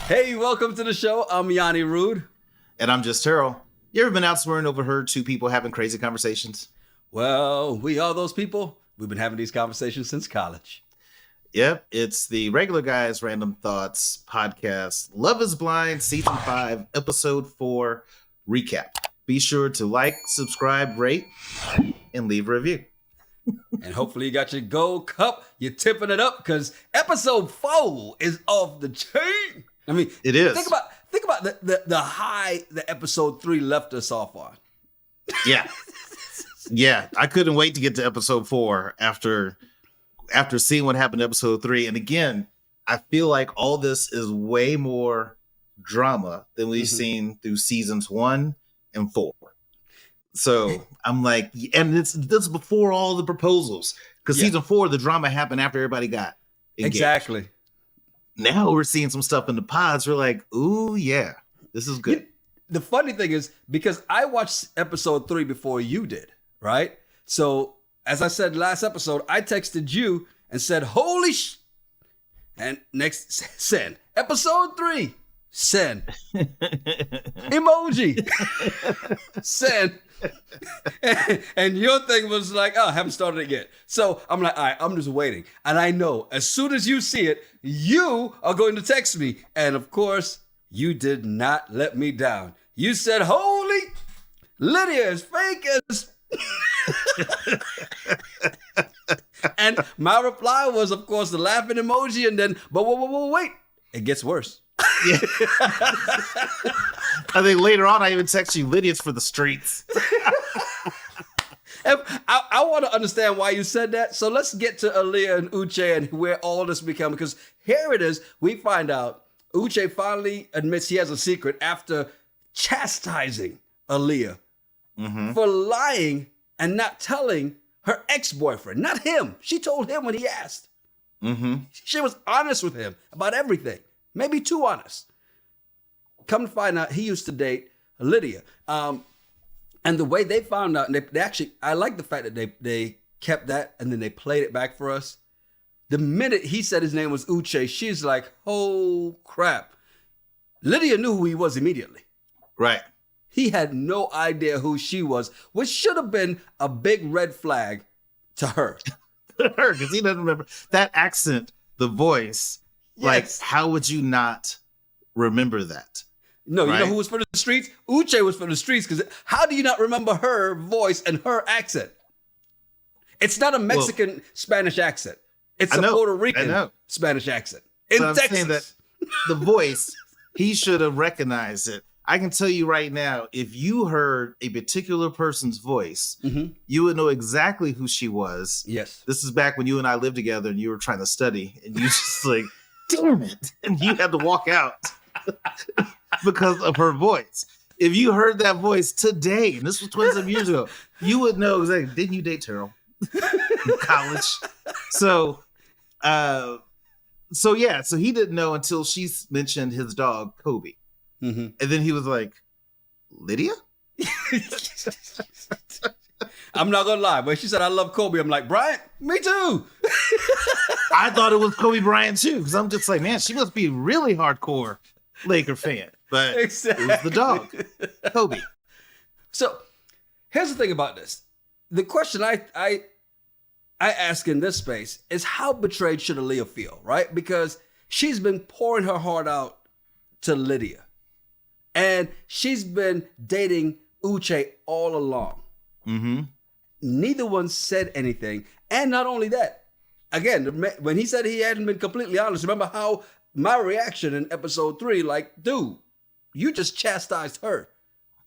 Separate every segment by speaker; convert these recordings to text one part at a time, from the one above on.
Speaker 1: Hey, welcome to the show. I'm Yanni Rude.
Speaker 2: And I'm just Terrell. You ever been out somewhere and overheard two people having crazy conversations?
Speaker 1: Well, we are those people. We've been having these conversations since college.
Speaker 2: Yep, it's the Regular Guys Random Thoughts podcast, Love is Blind, Season 5, Episode 4, recap. Be sure to like, subscribe, rate, and leave a review.
Speaker 1: And hopefully you got your gold cup. You're tipping it up because Episode 4 is off the chain. I mean,
Speaker 2: it is.
Speaker 1: Think about the high that Episode 3 left us off on.
Speaker 2: Yeah. Yeah, I couldn't wait to get to Episode 4 after seeing what happened in Episode 3. And again, I feel like all this is way more drama than we've seen through Seasons 1 and 4. So I'm like, and this is before all the proposals. Because Season 4, the drama happened after everybody got engaged.
Speaker 1: Exactly.
Speaker 2: Now we're seeing some stuff in the pods. We're like, ooh, yeah, this is good.
Speaker 1: The funny thing is, because I watched Episode 3 before you did, right? So, as I said last episode, I texted you and said, holy and next, send. Episode 3, send. Emoji. Send. And your thing was like, oh, I haven't started it yet. So I'm like, all right, I'm just waiting. And I know as soon as you see it, you are going to text me. And of course, you did not let me down. You said, holy, Lydia is fake as. And my reply was, of course, the laughing emoji. And then, but wait, it gets worse.
Speaker 2: Yeah. I think later on I even text you, Lydia's for the streets.
Speaker 1: I want to understand why you said that. So let's get to Aaliyah and Uche and where all this became. Because here it is. We find out Uche finally admits he has a secret after chastising Aaliyah for lying and not telling her ex-boyfriend. Not him. She told him when he asked. She was honest with him about everything. Maybe too honest. Come to find out, he used to date Lydia. And the way they found out, and they actually, I like the fact that they kept that and then they played it back for us. The minute he said his name was Uche, she's like, oh crap. Lydia knew who he was immediately.
Speaker 2: Right.
Speaker 1: He had no idea who she was, which should have been a big red flag to her.
Speaker 2: Her, because he doesn't remember that accent, the voice. Yes. Like, how would you not remember that?
Speaker 1: No, right? You know who was for the streets? Uche was for the streets, because how do you not remember her voice and her accent? It's not a Mexican Spanish accent. It's a Puerto Rican Spanish accent. In Texas. I'm saying that
Speaker 2: the voice, he should have recognized it. I can tell you right now, if you heard a particular person's voice, you would know exactly who she was.
Speaker 1: Yes.
Speaker 2: This is back when you and I lived together and you were trying to study and you just like, damn it. And you had to walk out because of her voice. If you heard that voice today, and this was 27 years ago, you would know exactly. Didn't you date Terrell in college? So he didn't know until she mentioned his dog, Kobe. And then he was like, Lydia?
Speaker 1: I'm not gonna lie. When she said I love Kobe, I'm like, Bryant, me too.
Speaker 2: I thought it was Kobe Bryant too, because I'm just like, man, she must be a really hardcore Laker fan. But It was the dog, Kobe.
Speaker 1: So here's the thing about this. The question I ask in this space is, how betrayed should Aaliyah feel, right? Because she's been pouring her heart out to Lydia. And she's been dating Uche all along. Neither one said anything. And not only that, again, when he said he hadn't been completely honest, remember how my reaction in episode 3, like, dude, you just chastised her.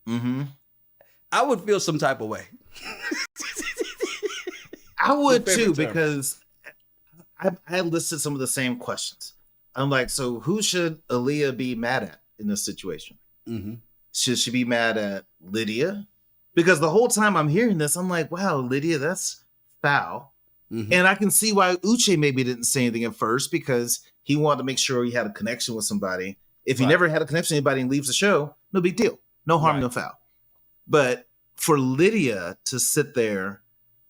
Speaker 1: I would feel some type of way.
Speaker 2: I would too, because I listed some of the same questions. I'm like, so who should Aaliyah be mad at in this situation? Should she be mad at Lydia? Because the whole time I'm hearing this, I'm like, wow, Lydia, that's foul. And I can see why Uche maybe didn't say anything at first, because he wanted to make sure he had a connection with somebody. If he never had a connection with anybody and leaves the show, no big deal. No harm, no foul. But for Lydia to sit there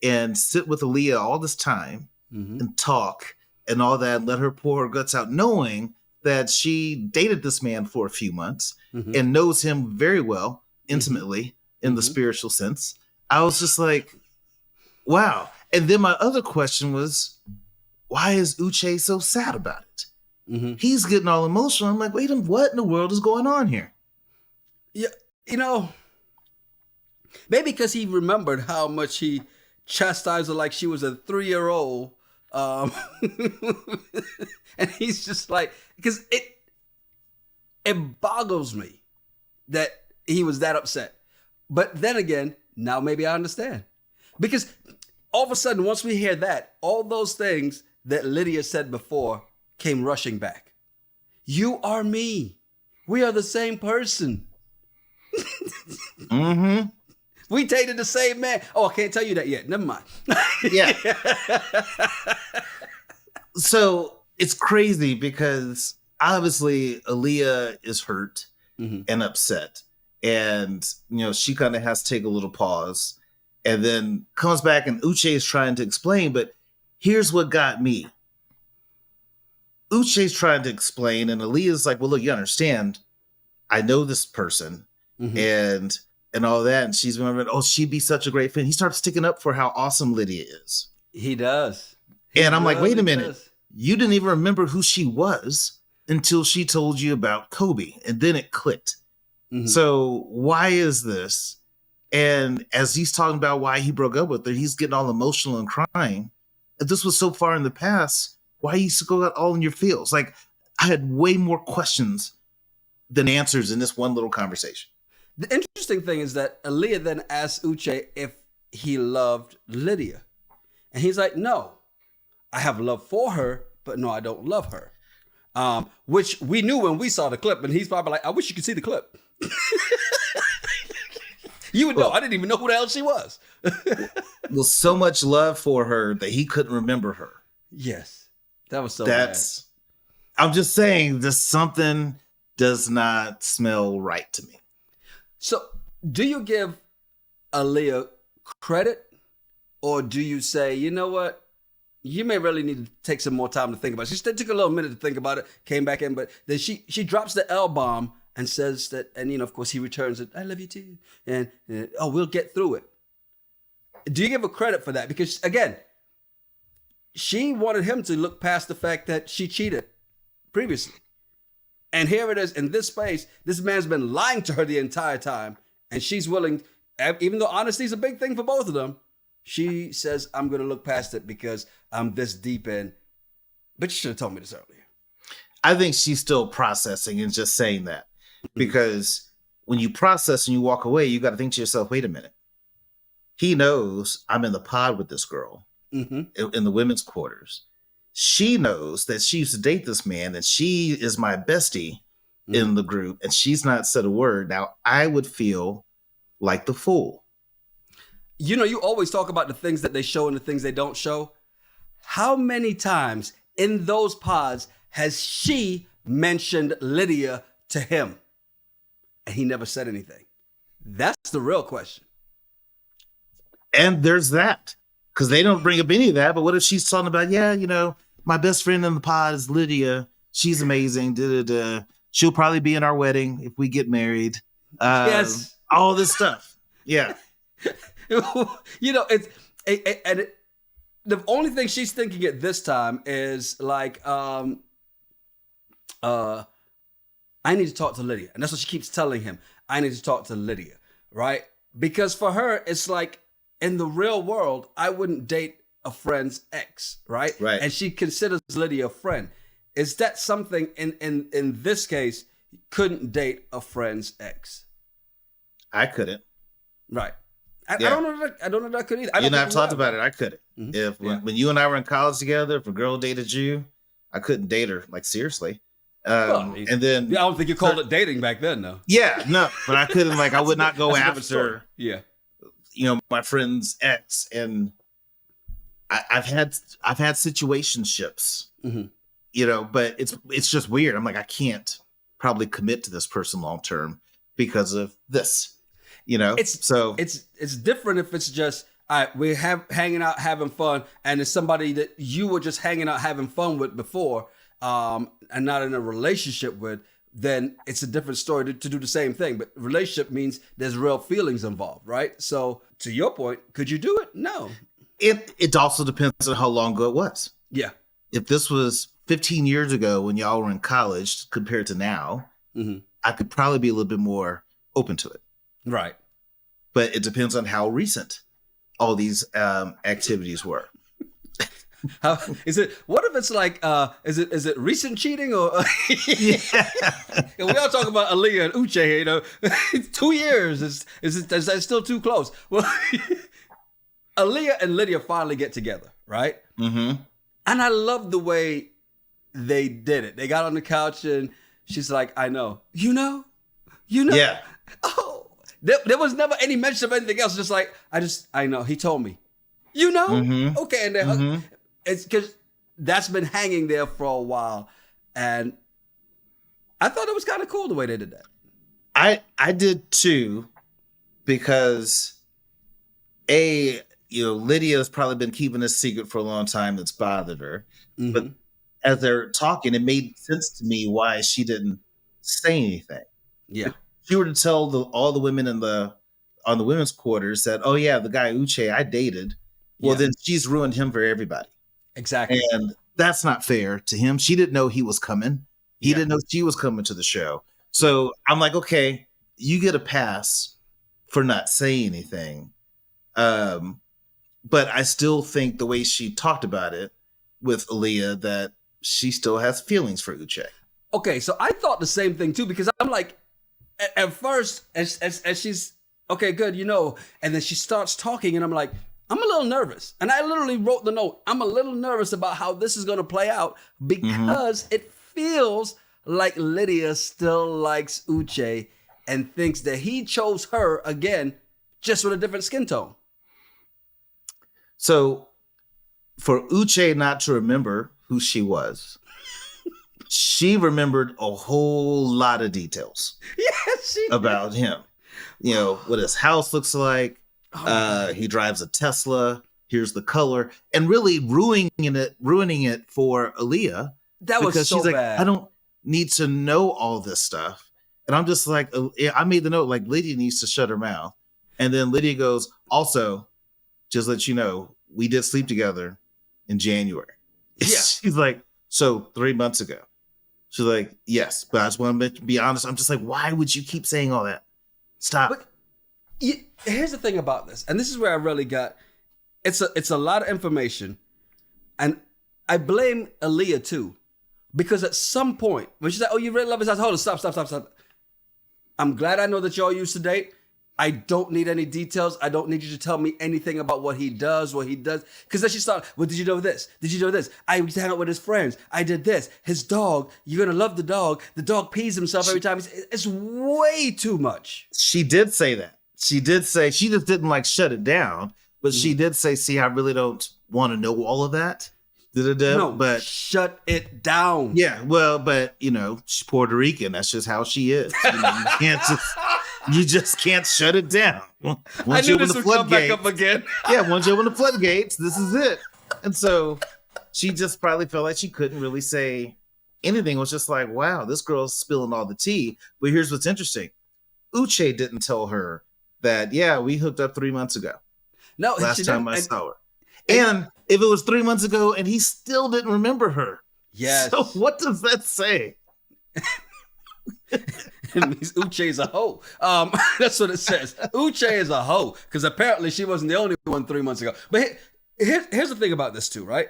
Speaker 2: and sit with Aaliyah all this time and talk and all that, and let her pour her guts out, knowing that she dated this man for a few months and knows him very well, intimately, in the spiritual sense. I was just like, wow. And then my other question was, why is Uche so sad about it? He's getting all emotional. I'm like, wait a minute, what in the world is going on here?
Speaker 1: Yeah, maybe because he remembered how much he chastised her like she was a 3-year-old. And he's just like, because it boggles me that he was that upset. But then again, now maybe I understand. Because all of a sudden, once we hear that, all those things that Lydia said before came rushing back. You are me. We are the same person. We dated the same man. Oh, I can't tell you that yet. Never mind.
Speaker 2: Yeah. So it's crazy because obviously Aaliyah is hurt and upset. And, she kind of has to take a little pause and then comes back and Uche is trying to explain. But here's what got me. Uche's trying to explain and Aaliyah's like, well, look, you understand. I know this person and all that. And she's remembering, oh, she'd be such a great friend. He starts sticking up for how awesome Lydia is.
Speaker 1: He does.
Speaker 2: And I'm like, wait a minute. You didn't even remember who she was until she told you about Kobe. And then it clicked. So why is this? And as he's talking about why he broke up with her, he's getting all emotional and crying. If this was so far in the past, why you used to go out all in your feels? Like, I had way more questions than answers in this one little conversation.
Speaker 1: The interesting thing is that Aaliyah then asked Uche if he loved Lydia. And he's like, no, I have love for her, but no, I don't love her. Which we knew when we saw the clip, and he's probably like, I wish you could see the clip. You would know. I didn't even know who the hell she was.
Speaker 2: Well, so much love for her that he couldn't remember her.
Speaker 1: Yes. That was so bad.
Speaker 2: I'm just saying, just something does not smell right to me. So,
Speaker 1: do you give Aaliyah credit, or do you say, you know what, you may really need to take some more time to think about it? She still took a little minute to think about it, came back in, but then she drops the L-bomb and says that, and of course he returns it, I love you too, and we'll get through it. Do you give her credit for that? Because again, she wanted him to look past the fact that she cheated previously. And here it is in this space, this man's been lying to her the entire time, and she's willing, even though honesty is a big thing for both of them, she says, I'm going to look past it because I'm this deep in. But you should have told me this earlier.
Speaker 2: I think she's still processing and just saying that. Because when you process and you walk away, you got to think to yourself, wait a minute. He knows I'm in the pod with this girl in the women's quarters. She knows that she used to date this man and she is my bestie in the group and she's not said a word. Now, I would feel like the fool.
Speaker 1: You always talk about the things that they show and the things they don't show. How many times in those pods has she mentioned Lydia to him? And he never said anything. That's the real question.
Speaker 2: And there's that. Because they don't bring up any of that. But what if she's talking about, my best friend in the pod is Lydia. She's amazing. She'll probably be in our wedding if we get married.
Speaker 1: Yes.
Speaker 2: All this stuff. Yeah.
Speaker 1: The only thing she's thinking at this time is like, I need to talk to Lydia. And that's what she keeps telling him. I need to talk to Lydia, right? Because for her, it's like, in the real world, I wouldn't date a friend's ex, right?
Speaker 2: Right.
Speaker 1: And she considers Lydia a friend. Is that something in this case, you couldn't date a friend's ex?
Speaker 2: I couldn't.
Speaker 1: Right. I don't know that I could either.
Speaker 2: I've talked about it. I couldn't. When you and I were in college together, if a girl dated you, I couldn't date her. Like, seriously. And then
Speaker 1: I don't think you called it dating back then, though.
Speaker 2: Yeah, no, but I couldn't. Like, I would not go after.
Speaker 1: Yeah.
Speaker 2: My friend's ex, and I've had situationships. But it's just weird. I'm like, I can't probably commit to this person long term because of this. It's
Speaker 1: different if it's just we're hanging out having fun, and it's somebody that you were just hanging out having fun with before. and not in a relationship with, then it's a different story to do the same thing. But relationship means there's real feelings involved, right? So to your point, could you do it? No.
Speaker 2: It also depends on how long ago it was.
Speaker 1: Yeah.
Speaker 2: If this was 15 years ago when y'all were in college compared to now, I could probably be a little bit more open to it.
Speaker 1: Right.
Speaker 2: But it depends on how recent all these activities were.
Speaker 1: How is it? What if it's like? Is it recent cheating or? And we all talk about Aaliyah and Uche here. You know, 2 years. Is that still too close? Well, Aaliyah and Lydia finally get together, right? Mm-hmm. And I love the way they did it. They got on the couch and she's like, "I know, you know."
Speaker 2: Yeah.
Speaker 1: Oh, there was never any mention of anything else. Just like I know. He told me, you know. Mm-hmm. Okay, and then. It's because that's been hanging there for a while, and I thought it was kind of cool the way they did that.
Speaker 2: I did too, because Lydia's probably been keeping this secret for a long time. That's bothered her, but as they're talking, it made sense to me why she didn't say anything.
Speaker 1: Yeah,
Speaker 2: if she were to tell all the women on the women's quarters that, oh yeah, the guy Uche I dated. Well, then she's ruined him for everybody.
Speaker 1: Exactly.
Speaker 2: And that's not fair to him. She didn't know he was coming. He didn't know she was coming to the show. So I'm like, okay, you get a pass for not saying anything. But I still think the way she talked about it with Aaliyah, that she still has feelings for Uche.
Speaker 1: Okay, so I thought the same thing too, because I'm like, at first, as she's, okay, good, and then she starts talking and I'm like, I'm a little nervous. And I literally wrote the note. I'm a little nervous about how this is going to play out because it feels like Lydia still likes Uche and thinks that he chose her again, just with a different skin tone.
Speaker 2: So for Uche not to remember who she was, she remembered a whole lot of details about him. What his house looks like. He drives a Tesla. Here's the color, and really ruining it for Aaliyah.
Speaker 1: That was so
Speaker 2: she's like,
Speaker 1: bad.
Speaker 2: I don't need to know all this stuff, and I'm just like, I made the note like Lydia needs to shut her mouth, and then Lydia goes, also, just let you know, we did sleep together in January. Yeah, she's like, so 3 months ago. She's like, yes, but I just want to be honest. I'm just like, why would you keep saying all that? Stop.
Speaker 1: But here's the thing about this, and this is where I really got, it's a lot of information, and I blame Aaliyah too, because at some point, when she said, oh, you really love his house, hold on, stop. I'm glad I know that y'all used to date. I don't need any details. I don't need you to tell me anything about what he does. Because then she started, well, did you know this? Did you know this? I used to hang out with his friends. I did this. His dog, you're going to love the dog. The dog pees himself every time. It's way too much.
Speaker 2: She did say that. She did say, she just didn't shut it down, but she did say, see, I really don't want to know all of that.
Speaker 1: No,
Speaker 2: but
Speaker 1: shut it down.
Speaker 2: Yeah, well, but, she's Puerto Rican. That's just how she is. You just can't shut it down.
Speaker 1: I knew this would come back up again.
Speaker 2: Once you open the floodgates, this is it. And so she just probably felt like she couldn't really say anything. It was just like, wow, this girl's spilling all the tea. But here's what's interesting. Uche didn't tell her that, we hooked up 3 months ago.
Speaker 1: No,
Speaker 2: last time I saw her. And if it was 3 months ago and he still didn't remember her.
Speaker 1: Yes.
Speaker 2: So what does that say?
Speaker 1: It means Uche is a hoe. That's what it says. Uche is a hoe. Because apparently she wasn't the only one 3 months ago. But here's the thing about this too, right?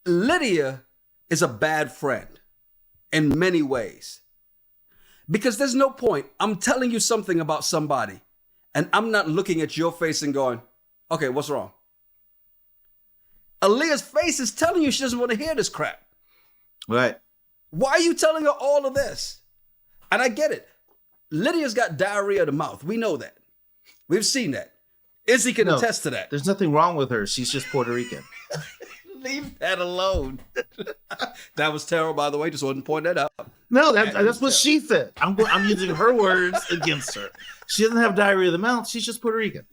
Speaker 1: Lydia is a bad friend in many ways. Because there's no point. I'm telling you something about somebody, and I'm not looking at your face and going, okay, what's wrong? Aaliyah's face is telling you she doesn't want to hear this crap.
Speaker 2: Right.
Speaker 1: Why are you telling her all of this? And I get it. Lydia's got diarrhea of the mouth. We know that. We've seen that. Izzy can attest to that.
Speaker 2: There's nothing wrong with her. She's just Puerto Rican.
Speaker 1: Leave that alone. That was terrible, by the way. Just wanted to point that out.
Speaker 2: No, that's what she said. I'm using her words against her. She doesn't have diarrhea of the mouth. She's just Puerto Rican.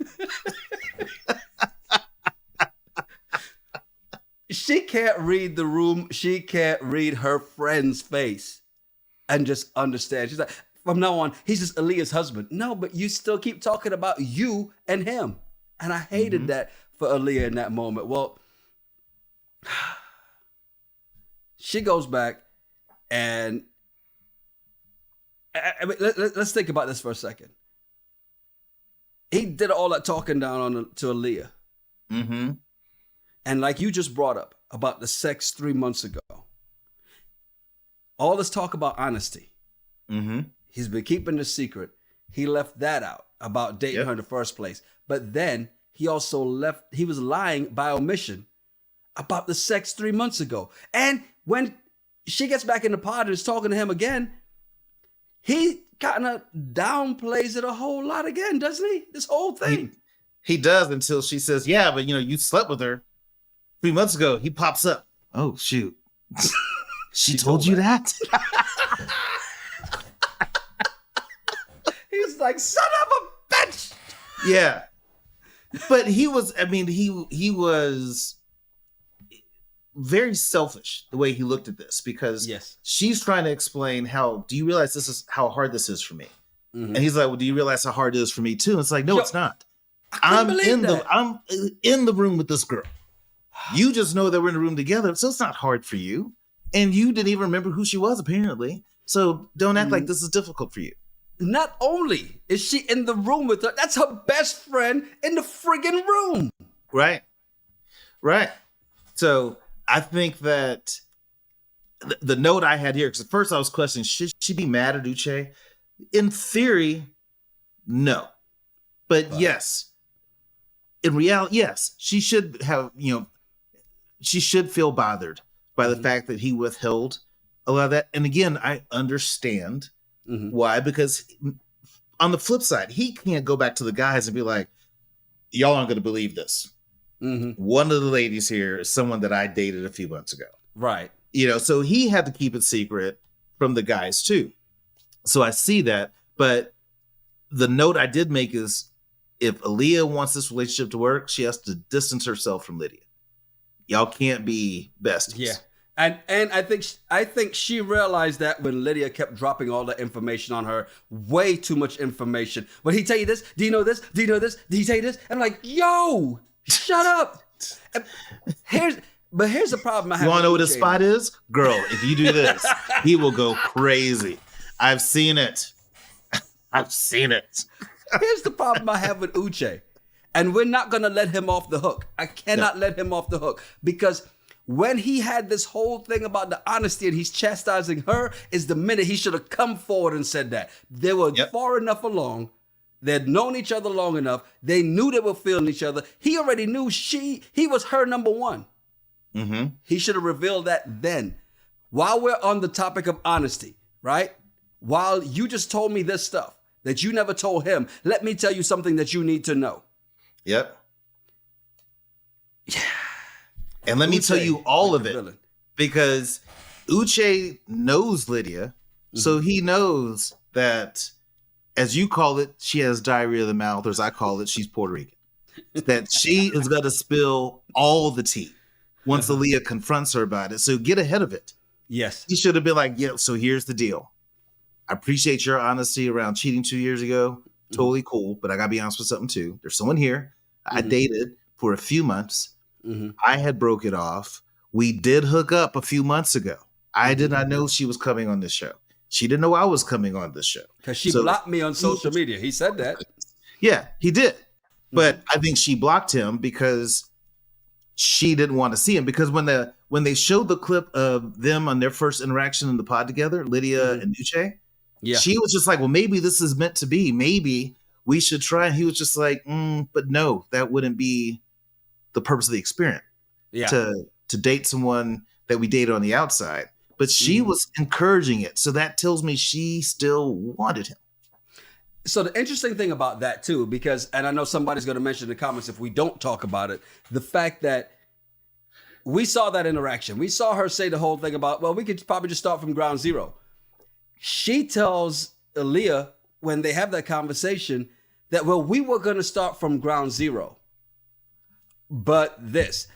Speaker 1: she can't read the room. She can't read her friend's face and just understand. She's like, from now on, he's just Aaliyah's husband. No, but you still keep talking about you and him. And I hated that for Aaliyah in that moment. Well, she goes back and I mean, let's think about this for a second. He did all that talking down to Aaliyah.
Speaker 2: Mm-hmm.
Speaker 1: And like you just brought up about the sex 3 months ago, all this talk about honesty.
Speaker 2: Mm-hmm.
Speaker 1: He's been keeping the secret. He left that out about dating her in the first place. But then he also he was lying by omission about the sex 3 months ago. And when she gets back in the pod and is talking to him again, he kind of downplays it a whole lot again, doesn't he? This whole thing.
Speaker 2: He does until she says, yeah, but you slept with her 3 months ago. He pops up. Oh, shoot. She told you that?
Speaker 1: He's like, son of a bitch.
Speaker 2: Yeah. But he was very selfish the way he looked at this, because she's trying to explain do you realize this is how hard this is for me? Mm-hmm. And he's like, well, do you realize how hard it is for me too? And it's like, no, it's not. I'm in the room with this girl. You just know that we're in the room together, so it's not hard for you. And you didn't even remember who she was, apparently. So don't act like this is difficult for you.
Speaker 1: Not only is she in the room with her, that's her best friend in the friggin' room.
Speaker 2: Right. So I think that the note I had here, because at first I was questioning, should she be mad at Uche? In theory, no. But yes, in reality, yes, she should have, she should feel bothered by the fact that he withheld a lot of that. And again, I understand why, because on the flip side, he can't go back to the guys and be like, y'all aren't going to believe this. Mm-hmm. One of the ladies here is someone that I dated a few months ago.
Speaker 1: Right.
Speaker 2: So he had to keep it secret from the guys too. So I see that. But the note I did make is, if Aaliyah wants this relationship to work, she has to distance herself from Lydia. Y'all can't be besties.
Speaker 1: Yeah. And I think she realized that when Lydia kept dropping all the information on her, way too much information. When he tell you this, do you know this? Do you know this? Did he tell you this? I'm like, yo, shut up. Here's the problem I have.
Speaker 2: You want to know what his spot is? Girl, if you do this, he will go crazy. I've seen it.
Speaker 1: Here's the problem I have with Uche. And we're not going to let him off the hook. I cannot let him off the hook, because when he had this whole thing about the honesty and he's chastising her is the minute he should have come forward and said that. They were far enough along. They'd known each other long enough. They knew they were feeling each other. He already knew he was her number one. Mm-hmm. He should have revealed that then. While we're on the topic of honesty, right? While you just told me this stuff that you never told him, let me tell you something that you need to know.
Speaker 2: Yep. Yeah. And let me tell you all of it, because Uche knows Lydia, so he knows that, as you call it, she has diarrhea of the mouth, or as I call it, she's Puerto Rican. That she is going to spill all the tea once Aaliyah confronts her about it. So get ahead of it.
Speaker 1: Yes.
Speaker 2: He should have been like, yeah, so here's the deal. I appreciate your honesty around cheating 2 years ago. Totally cool. But I got to be honest with something too. There's someone here I dated for a few months. I had broke it off. We did hook up a few months ago. I did not know she was coming on this show. She didn't know I was coming on this show.
Speaker 1: Because she blocked me on social media. He said that.
Speaker 2: Yeah, he did. But I think she blocked him because she didn't want to see him. Because when they showed the clip of them on their first interaction in the pod together, Lydia and Uche, she was just like, well, maybe this is meant to be. Maybe we should try. And he was just like, but no, that wouldn't be the purpose of the experiment. Yeah. To date someone that we dated on the outside. But she was encouraging it. So that tells me she still wanted him.
Speaker 1: So the interesting thing about that too, because, and I know somebody's going to mention in the comments if we don't talk about it, the fact that we saw that interaction. We saw her say the whole thing about, well, we could probably just start from ground zero. She tells Aaliyah when they have that conversation that, well, we were going to start from ground zero. But this.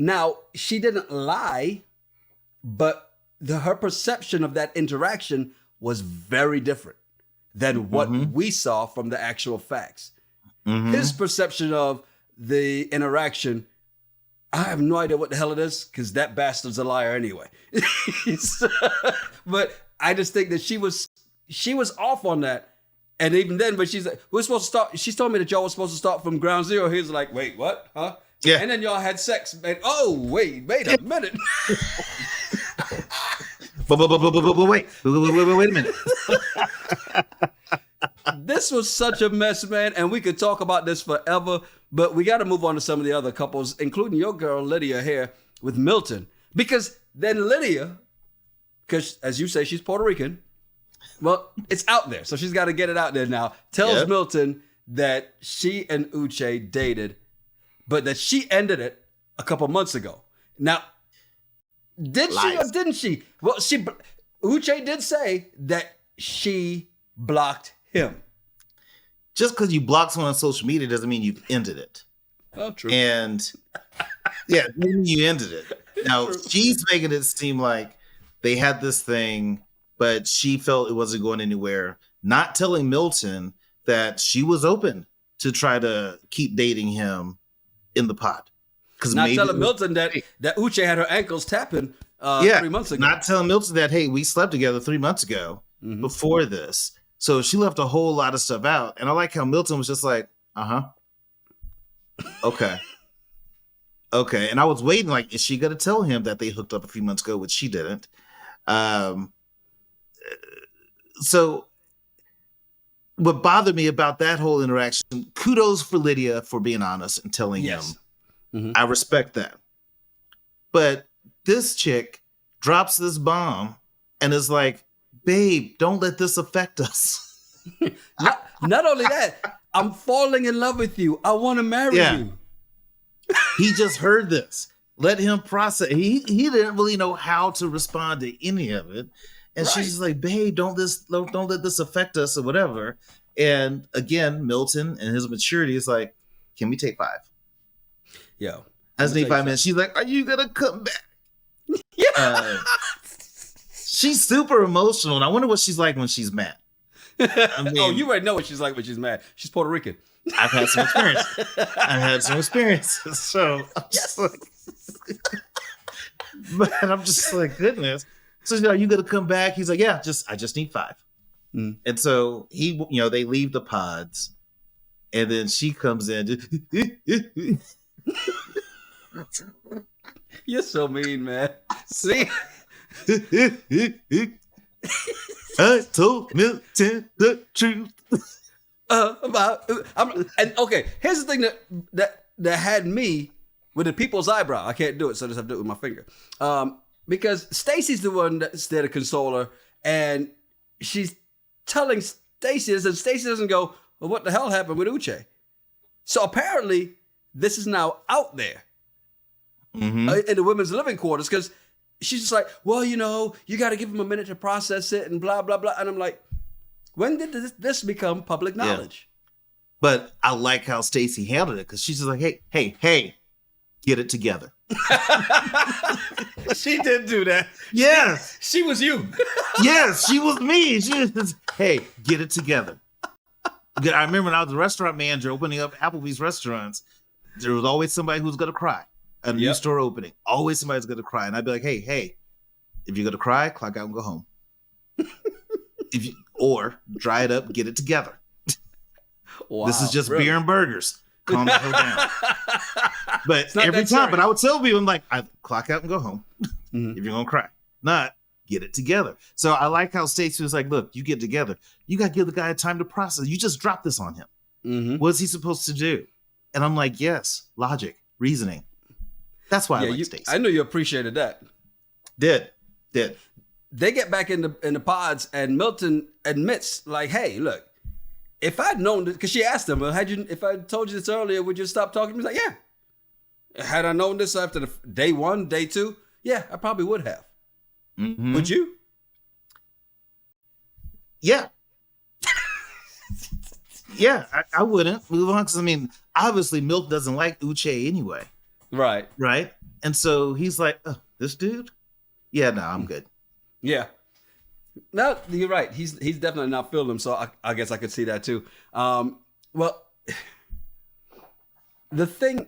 Speaker 1: Now, she didn't lie, but her perception of that interaction was very different than what we saw from the actual facts. His perception of the interaction, I have no idea what the hell it is, because that bastard's a liar anyway. But I just think that she was off on that. And even then, but she's like, we're supposed to start. She told me that y'all were supposed to start from ground zero. He was like, wait, what? Huh?
Speaker 2: Yeah.
Speaker 1: And then y'all had sex. And, oh, wait a minute.
Speaker 2: Wait a minute.
Speaker 1: This was such a mess, man. And we could talk about this forever, but we got to move on to some of the other couples, including your girl, Lydia, here with Milton. Because then Lydia, because as you say, she's Puerto Rican. Well, it's out there, so she's got to get it out there now. Tells Milton that she and Uche dated, but that she ended it a couple months ago. Now, did she or didn't she? Well, Uche did say that she blocked him.
Speaker 2: Just because you block someone on social media doesn't mean you've ended it.
Speaker 1: Oh, true.
Speaker 2: And yeah, maybe you ended it. Now, she's making it seem like they had this thing, but she felt it wasn't going anywhere. Not telling Milton that she was open to try to keep dating him in the pod.
Speaker 1: Not telling Milton that Uche had her ankles tapping 3 months ago.
Speaker 2: Not telling Milton that, hey, we slept together 3 months ago before this. So she left a whole lot of stuff out. And I like how Milton was just like, okay. Okay. And I was waiting, like, is she going to tell him that they hooked up a few months ago, which she didn't. So what bothered me about that whole interaction, kudos for Lydia for being honest and telling him. I respect that. But this chick drops this bomb and is like, babe, don't let this affect us.
Speaker 1: Not only that, I'm falling in love with you. I want to marry you.
Speaker 2: He just heard this. Let him process. He didn't really know how to respond to any of it. And she's just like, babe, don't let this affect us or whatever. And again, Milton and his maturity is like, can we take 5?
Speaker 1: Yo.
Speaker 2: I just need 5 minutes. She's like, are you going to come back? She's super emotional. And I wonder what she's like when she's mad. I mean,
Speaker 1: you already know what she's like when she's mad. She's Puerto Rican.
Speaker 2: I've had some experience. So I'm just like, but I'm just like, goodness. So, are you going to come back? He's like, yeah, I just need 5. And so they leave the pods and then she comes in.
Speaker 1: You're so mean, man. See?
Speaker 2: I told Milton the truth.
Speaker 1: Okay, here's the thing that had me with the people's eyebrow. I can't do it, so I just have to do it with my finger. Because Stacy's the one that's there to console her, and she's telling Stacy this, and Stacy doesn't go, well, what the hell happened with Uche? So apparently, this is now out there in the women's living quarters, because she's just like, well, you got to give him a minute to process it and blah, blah, blah. And I'm like, when did this become public knowledge?
Speaker 2: Yeah. But I like how Stacy handled it, because she's just like, hey, get it together.
Speaker 1: She did do that.
Speaker 2: Yes.
Speaker 1: She was you.
Speaker 2: Yes, she was me. She was just, hey, get it together. I remember when I was a restaurant manager opening up Applebee's restaurants, there was always somebody who's going to cry at a new store opening. Always somebody's going to cry. And I'd be like, hey, if you're going to cry, clock out and go home. Or dry it up, get it together. Wow, this is just beer and burgers. Calm the hell down. But every time, but I would tell people, I'm like, I clock out and go home if you're going to cry. Not get it together. So I like how Stacey was like, look, you get together. You got to give the guy time to process. You just dropped this on him. What is he supposed to do? And I'm like, yes, logic, reasoning. That's why I like Stacey.
Speaker 1: I know you appreciated that.
Speaker 2: Did.
Speaker 1: They get back in the pods, and Milton admits, like, hey, look, if I'd known this, because she asked him, well, if I told you this earlier, would you stop talking to me? He's like, yeah. Had I known this after the day 1, day 2, yeah, I probably would have. Would you?
Speaker 2: Yeah. Yeah, I wouldn't move on, because I mean, obviously Milk doesn't like Uche anyway.
Speaker 1: Right.
Speaker 2: Right. And so he's like, oh, this dude? Yeah, no, I'm good.
Speaker 1: Yeah. No, you're right. He's definitely not feeling him. So I guess I could see that too. Well, the thing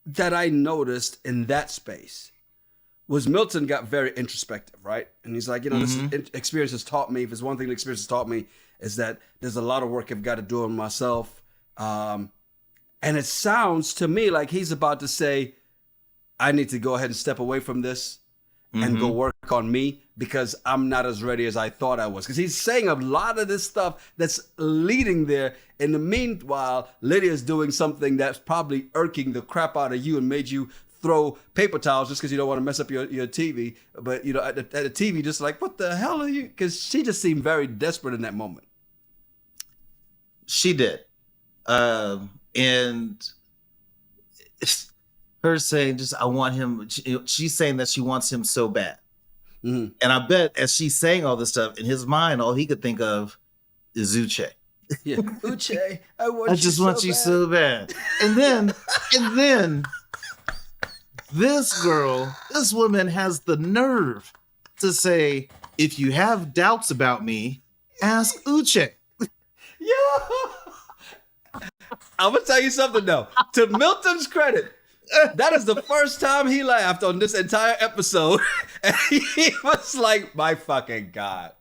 Speaker 1: that I noticed in that space was Milton got very introspective, right? And he's like, this experience has taught me, if there's one thing the experience has taught me, is that there's a lot of work I've got to do on myself. And it sounds to me like he's about to say, I need to go ahead and step away from this and go work on me because I'm not as ready as I thought I was. Because he's saying a lot of this stuff that's leading there. In the meanwhile, Lydia's doing something that's probably irking the crap out of you and made you throw paper towels just because you don't want to mess up your TV. But, at the TV, just like, what the hell are you? Because she just seemed very desperate in that moment.
Speaker 2: She did. And her saying just, I want him, she's saying that she wants him so bad. And I bet as she's saying all this stuff, in his mind, all he could think of is Uche.
Speaker 1: Yeah, Uche,
Speaker 2: I just want you so bad. And then this woman has the nerve to say, if you have doubts about me, ask Uche.
Speaker 1: Yeah. I'm going to tell you something, though. To Milton's credit, that is the first time he laughed on this entire episode. And he was like, my fucking God.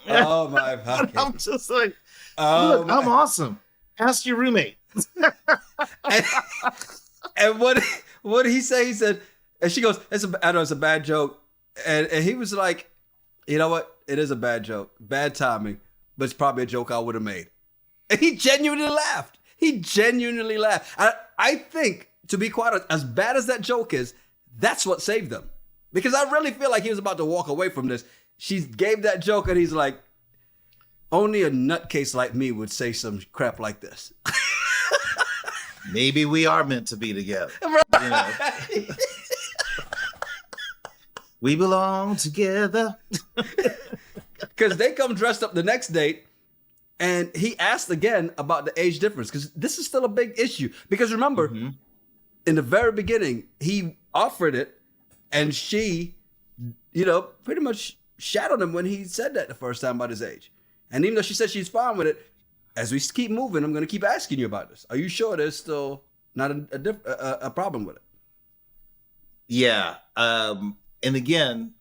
Speaker 1: Oh, my fucking God.
Speaker 2: I'm just like, look, I'm awesome. Ask your roommate.
Speaker 1: and what did he say? He said, and she goes, I know it's a bad joke. And he was like, you know what? It is a bad joke. Bad timing. But it's probably a joke I would have made. And he genuinely laughed. I think, to be quite honest, as bad as that joke is, that's what saved them. Because I really feel like he was about to walk away from this. She gave that joke and he's like, only a nutcase like me would say some crap like this.
Speaker 2: Maybe we are meant to be together.
Speaker 1: Right.
Speaker 2: We belong together.
Speaker 1: Because they come dressed up the next date. And he asked again about the age difference, because this is still a big issue. Because remember, in the very beginning, he offered it, and she, pretty much shadowed him when he said that the first time about his age. And even though she said she's fine with it, as we keep moving, I'm going to keep asking you about this. Are you sure there's still not a problem with it?
Speaker 2: Yeah. And again,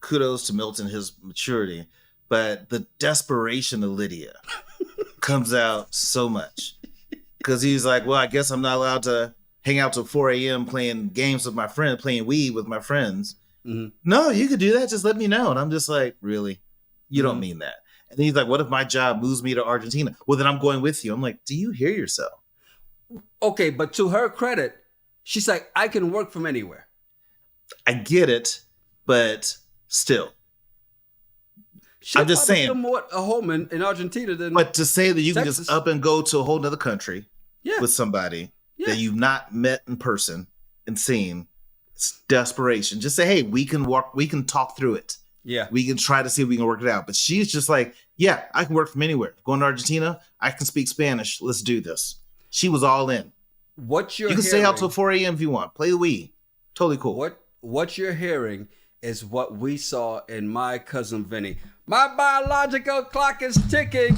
Speaker 2: kudos to Milton, his maturity. But the desperation of Lydia comes out so much. Because he's like, well, I guess I'm not allowed to hang out till 4 a.m. playing games with my friends, playing Wii with my friends. No, you could do that. Just let me know. And I'm just like, really? You don't mean that. And then he's like, what if my job moves me to Argentina? Well, then I'm going with you. I'm like, do you hear yourself?
Speaker 1: Okay, but to her credit, she's like, I can work from anywhere.
Speaker 2: I get it, but still. I'm just saying.
Speaker 1: Still more a home in Argentina than.
Speaker 2: But to say that you
Speaker 1: Texas.
Speaker 2: can just up and go to a whole nother country with somebody that you've not met in person and seen, it's desperation. Just say, hey, we can talk through it.
Speaker 1: Yeah.
Speaker 2: We can try to see if we can work it out. But she's just like, yeah, I can work from anywhere. Going to Argentina, I can speak Spanish. Let's do this. She was all in. You can stay out till 4 a.m. if you want. Play the Wii. Totally cool.
Speaker 1: What you're hearing is what we saw in My Cousin Vinny. My biological clock is ticking.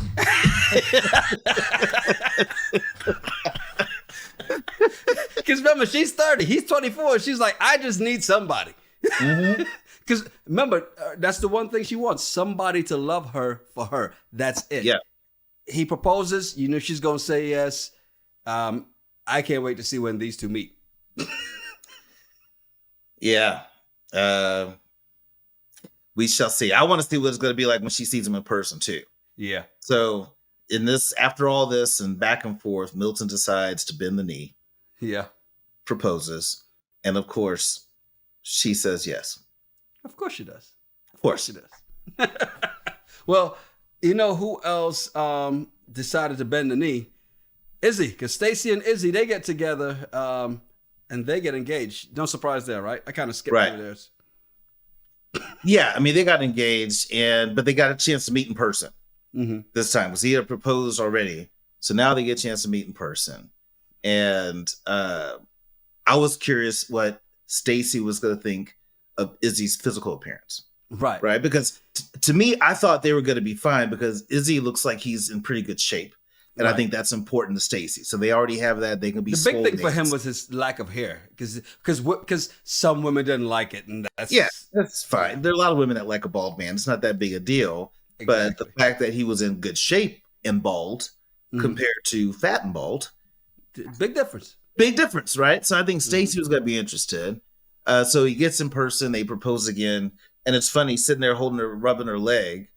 Speaker 1: Because remember, she's 30. He's 24. She's like, I just need somebody. Because remember, that's the one thing she wants. Somebody to love her for her. That's it.
Speaker 2: Yeah.
Speaker 1: He proposes. She's going to say yes. I can't wait to see when these two meet.
Speaker 2: Yeah. We shall see. I want to see what it's going to be like when she sees him in person too.
Speaker 1: Yeah.
Speaker 2: So after all this and back and forth, Milton decides to bend the knee.
Speaker 1: Yeah.
Speaker 2: Proposes. And of course, she says yes.
Speaker 1: Of course she does.
Speaker 2: Of course
Speaker 1: she does. Well, you know who else decided to bend the knee? Izzy. Because Stacy and Izzy, they get together and they get engaged. No surprise there, right? I kind of skipped over theirs.
Speaker 2: Yeah, I mean, they got engaged, but they got a chance to meet in person this time because he had proposed already. So now they get a chance to meet in person. And I was curious what Stacy was going to think of Izzy's physical appearance.
Speaker 1: Right.
Speaker 2: Right. Because to me, I thought they were going to be fine because Izzy looks like he's in pretty good shape. And I think that's important to Stacy. So they already have that. They can be
Speaker 1: the big thing for him was his lack of hair because some women didn't like it. And
Speaker 2: that's fine. There are a lot of women that like a bald man. It's not that big a deal. Exactly. But the fact that he was in good shape and bald compared to fat and bald.
Speaker 1: Big difference.
Speaker 2: Big difference, right? So I think Stacy was going to be interested. So he gets in person. They propose again. And it's funny, sitting there rubbing her leg.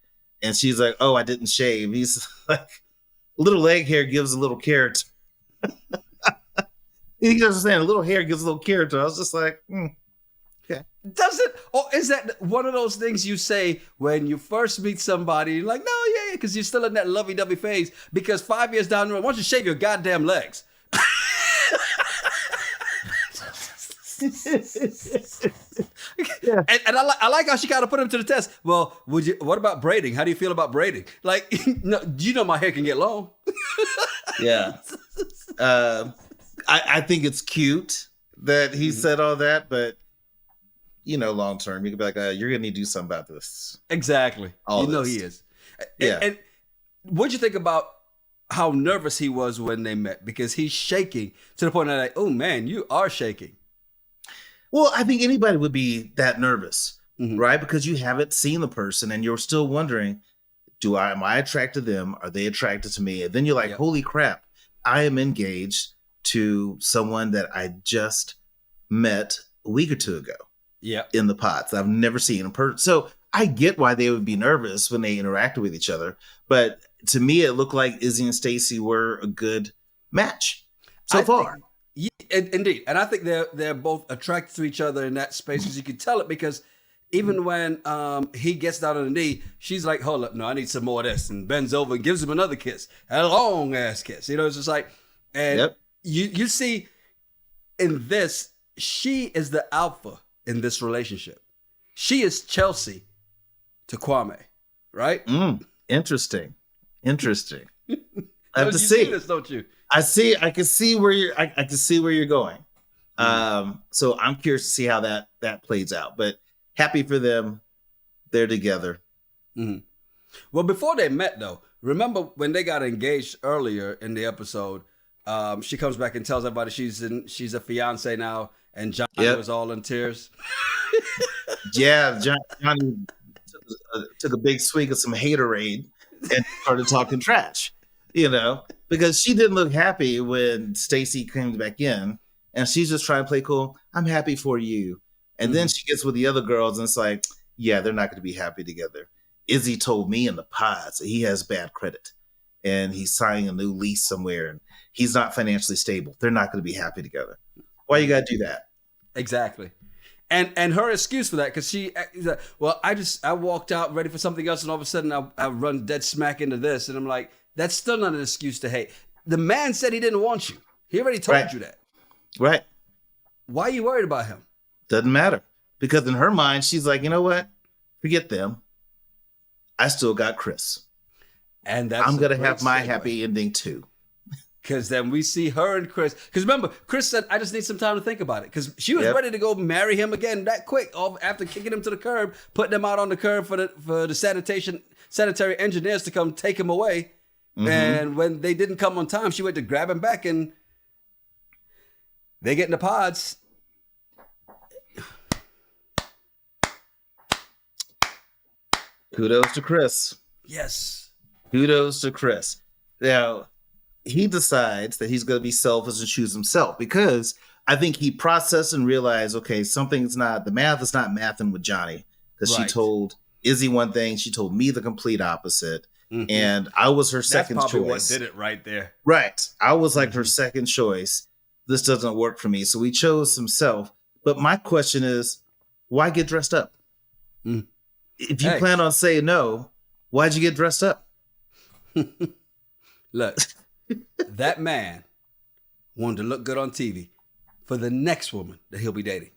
Speaker 2: And she's like, oh, I didn't shave. He's like, little leg hair gives a little character. You understand? A little hair gives a little character. I was just like, okay.
Speaker 1: Does it? Or is that one of those things you say when you first meet somebody? You're like, no, yeah, because you're still in that lovey-dovey phase. Because 5 years down the road, why don't you shave your goddamn legs?
Speaker 2: Yeah.
Speaker 1: And I like how she kind of put him to the test. Well, what about braiding? How do you feel about braiding? Like, no, you know my hair can get long.
Speaker 2: Yeah. I think it's cute that he said all that, but long term, you could be like, you're going to need to do something about this.
Speaker 1: Exactly. He is.
Speaker 2: Yeah.
Speaker 1: And what'd you think about how nervous he was when they met? Because he's shaking to the point that like, oh man, you are shaking.
Speaker 2: Well, I think anybody would be that nervous, right? Because you haven't seen the person and you're still wondering, am I attracted to them? Are they attracted to me? And then you're like, holy crap, I am engaged to someone that I just met a week or two ago in the pods. I've never seen in person. So I get why they would be nervous when they interacted with each other. But to me, it looked like Izzy and Stacy were a good match so far.
Speaker 1: Indeed. And I think they're both attracted to each other in that space because you can tell it because even when he gets down on the knee, she's like, hold up, no, I need some more of this, and bends over and gives him another kiss, a long ass kiss. It's just like, and you see in this, she is the alpha in this relationship. She is Chelsea to Kwame, right?
Speaker 2: Interesting. I have to
Speaker 1: see this, don't you?
Speaker 2: I can see where you're going. So I'm curious to see how that plays out. But happy for them. They're together.
Speaker 1: Mm-hmm. Well, before they met, though, remember when they got engaged earlier in the episode? She comes back and tells everybody she's a fiancé now, and Johnny was all in tears.
Speaker 2: Yeah, Johnny took a big swig of some haterade and started talking trash. Because she didn't look happy when Stacy came back in, and she's just trying to play cool. I'm happy for you. And then she gets with the other girls, and it's like, yeah, they're not going to be happy together. Izzy told me in the pods that he has bad credit, and he's signing a new lease somewhere, and he's not financially stable. They're not going to be happy together. Why you got to do that?
Speaker 1: Exactly. And her excuse for that, because I walked out ready for something else, and all of a sudden I run dead smack into this, and I'm like, that's still not an excuse to hate. The man said he didn't want you. He already told you that.
Speaker 2: Right.
Speaker 1: Why are you worried about him?
Speaker 2: Doesn't matter. Because in her mind, she's like, you know what? Forget them. I still got Chris.
Speaker 1: And I'm
Speaker 2: going to have my happy ending too.
Speaker 1: Because then we see her and Chris. Because remember, Chris said, I just need some time to think about it. Because she was ready to go marry him again that quick after kicking him to the curb, putting him out on the curb for the sanitary engineers to come take him away. And when they didn't come on time, she went to grab him back, and they get in the pods.
Speaker 2: Kudos to Chris.
Speaker 1: Yes.
Speaker 2: Kudos to Chris. Now, he decides that he's going to be selfish and choose himself because I think he processed and realized, okay, the math is not mathing with Johnny. Because she told Izzy one thing, she told me the complete opposite. And I was her second choice. That's probably
Speaker 1: what did it right there.
Speaker 2: Right. I was like her second choice. This doesn't work for me. So he chose himself. But my question is, why get dressed up? If you plan on saying no, why'd you get dressed up?
Speaker 1: Look, that man wanted to look good on TV for the next woman that he'll be dating.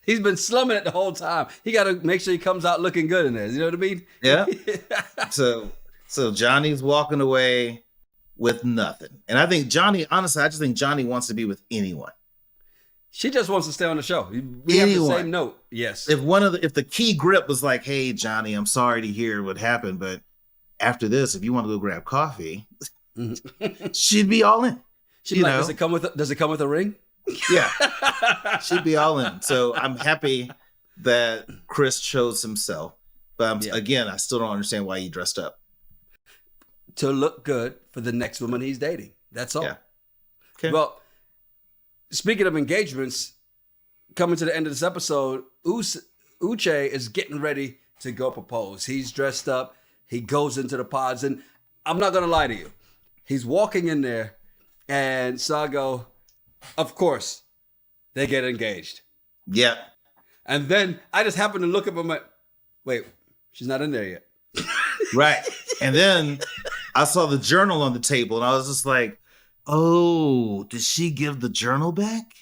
Speaker 1: He's been slumming it the whole time. He got to make sure he comes out looking good in there. You know what I mean?
Speaker 2: Yeah. So Johnny's walking away with nothing. And I think Johnny, honestly, I just think Johnny wants to be with anyone.
Speaker 1: She just wants to stay on the show. We have the same note. Yes.
Speaker 2: If the key grip was like, "Hey, Johnny, I'm sorry to hear what happened, but after this, if you want to go grab coffee," she'd be all in.
Speaker 1: She'd be like, does it come with a ring?
Speaker 2: Yeah. She'd be all in. So I'm happy that Chris chose himself. But again, I still don't understand why he dressed up.
Speaker 1: To look good for the next woman he's dating. That's all.
Speaker 2: Yeah. Okay.
Speaker 1: Well, speaking of engagements, coming to the end of this episode, Uche is getting ready to go propose. He's dressed up. He goes into the pods. And I'm not going to lie to you. He's walking in there. And Sago, of course, they get engaged.
Speaker 2: Yeah.
Speaker 1: And then I just happened to look up and went, wait, she's not in there yet.
Speaker 2: Right. And then I saw the journal on the table and I was just like, oh, did she give the journal back?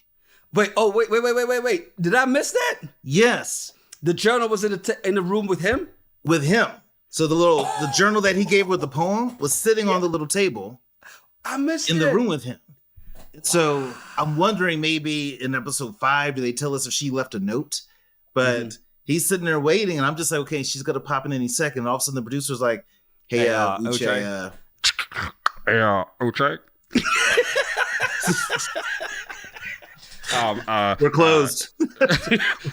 Speaker 1: Wait. Did I miss that?
Speaker 2: Yes.
Speaker 1: The journal was in the room with him?
Speaker 2: With him. So the journal that he gave with the poem was sitting on the little table.
Speaker 1: I missed
Speaker 2: in the room with him. So I'm wondering maybe in episode 5, do they tell us if she left a note? But he's sitting there waiting, and I'm just like, okay, she's gonna pop in any second. And all of a sudden, the producer's like, "Hey, Uche,
Speaker 3: Uche.
Speaker 2: we're closed."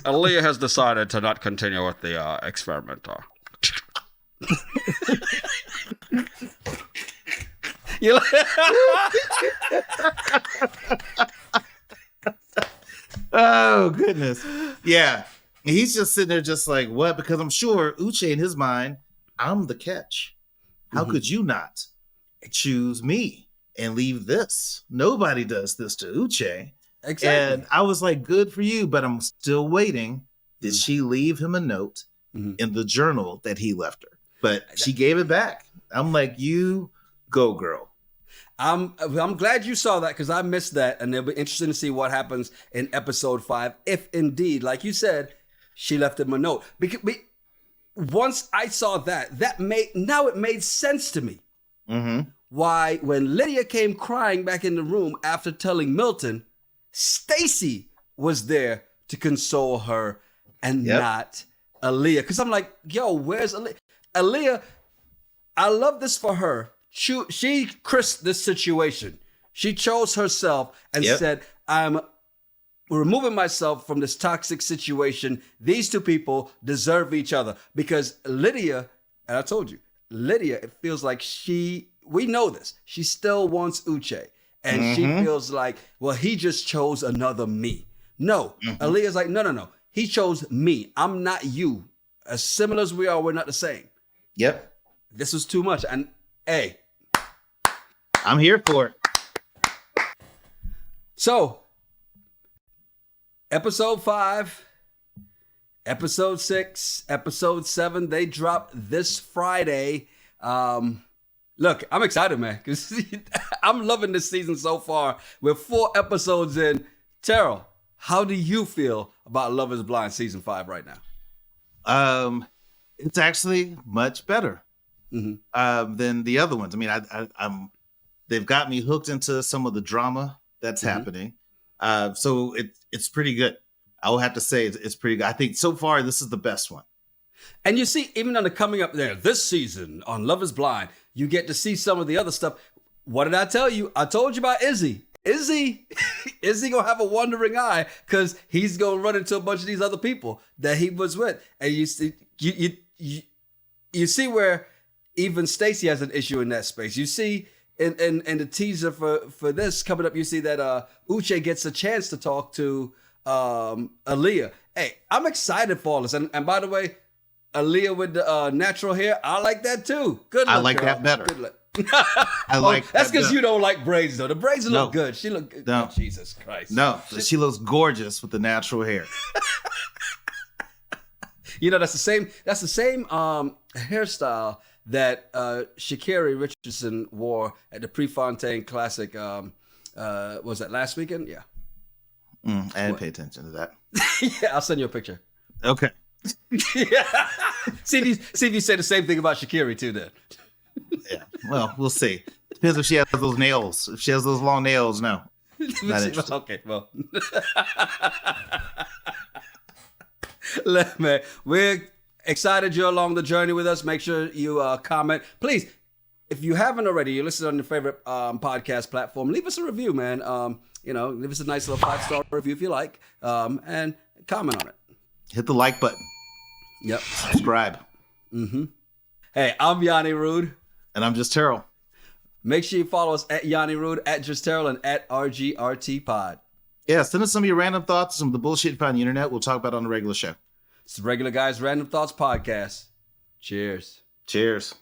Speaker 3: Aaliyah has decided to not continue with the experiment.
Speaker 2: Oh goodness. Yeah. And he's just sitting there just like, what? Because I'm sure Uche in his mind, I'm the catch. How could you not choose me and leave this? Nobody does this to Uche.
Speaker 1: Exactly.
Speaker 2: And I was like, good for you, but I'm still waiting. Did she leave him a note in the journal that he left her? But she gave it back. I'm like, you go, girl.
Speaker 1: I'm glad you saw that because I missed that, and it'll be interesting to see what happens in episode 5 if indeed, like you said, she left him a note. Because once I saw it made sense to me. Why when Lydia came crying back in the room after telling Milton, Stacy was there to console her and not Aaliyah. Because I'm like, yo, where's Aaliyah? Aaliyah, I love this for her. She Chris this situation. She chose herself and said, I'm removing myself from this toxic situation. These two people deserve each other. Because Lydia, and I told you, Lydia, it feels like we know this. She still wants Uche. And she feels like, well, he just chose another me. No, Aaliyah's like, no. He chose me. I'm not you. As similar as we are, we're not the same.
Speaker 2: Yep.
Speaker 1: This was too much. And hey,
Speaker 2: I'm here for it.
Speaker 1: So, episode 5, episode 6, episode 7, they drop this Friday. Look, I'm excited, man, because I'm loving this season so far. We're 4 episodes in. Terrell, how do you feel about Love is Blind season 5 right now?
Speaker 2: It's actually much better than the other ones. I mean, they've got me hooked into some of the drama that's happening. So it's pretty good. I will have to say it's pretty good. I think so far this is the best one.
Speaker 1: And you see, even on the coming up there, this season on Love is Blind, you get to see some of the other stuff. What did I tell you? I told you about Izzy. Izzy gonna have a wandering eye because he's gonna run into a bunch of these other people that he was with. And you see where even Stacy has an issue in that space. You see in the teaser for this coming up, you see that Uche gets a chance to talk to Aaliyah. Hey, I'm excited for all this. And by the way, Aaliyah with the natural hair, I like that too. Good luck,
Speaker 2: I like
Speaker 1: girl.
Speaker 2: that better.
Speaker 1: Good luck.
Speaker 2: I like
Speaker 1: that's because
Speaker 2: that
Speaker 1: you don't like braids though. The braids look good. She look good.
Speaker 2: No.
Speaker 1: Oh, Jesus Christ.
Speaker 2: No, she looks gorgeous with the natural hair.
Speaker 1: You know, that's the same hairstyle that Sha'Carri Richardson wore at the Prefontaine Classic. Was that last weekend? Yeah.
Speaker 2: I didn't pay attention to that.
Speaker 1: Yeah, I'll send you a picture.
Speaker 2: Okay.
Speaker 1: Yeah. See if you say the same thing about Sha'Carri too then.
Speaker 2: Yeah. Well, we'll see. Depends if she has those nails. If she has those long nails, no. Not interested.
Speaker 1: Okay, well. Man, we're excited you're along the journey with us. Make sure you comment. Please, if you haven't already, you listen on your favorite podcast platform, leave us a review, man. Leave us a nice little 5-star review if you like, and comment on it.
Speaker 2: Hit the like button.
Speaker 1: Yep.
Speaker 2: Subscribe.
Speaker 1: Hey, I'm Yanni Rude.
Speaker 2: And I'm just Terrell.
Speaker 1: Make sure you follow us at Yanni Rude, at Just Terrell, and at RGRT Pod.
Speaker 2: Yeah, send us some of your random thoughts, some of the bullshit you find on the internet. We'll talk about it on the regular show.
Speaker 1: It's the Regular Guys Random Thoughts Podcast. Cheers.
Speaker 2: Cheers.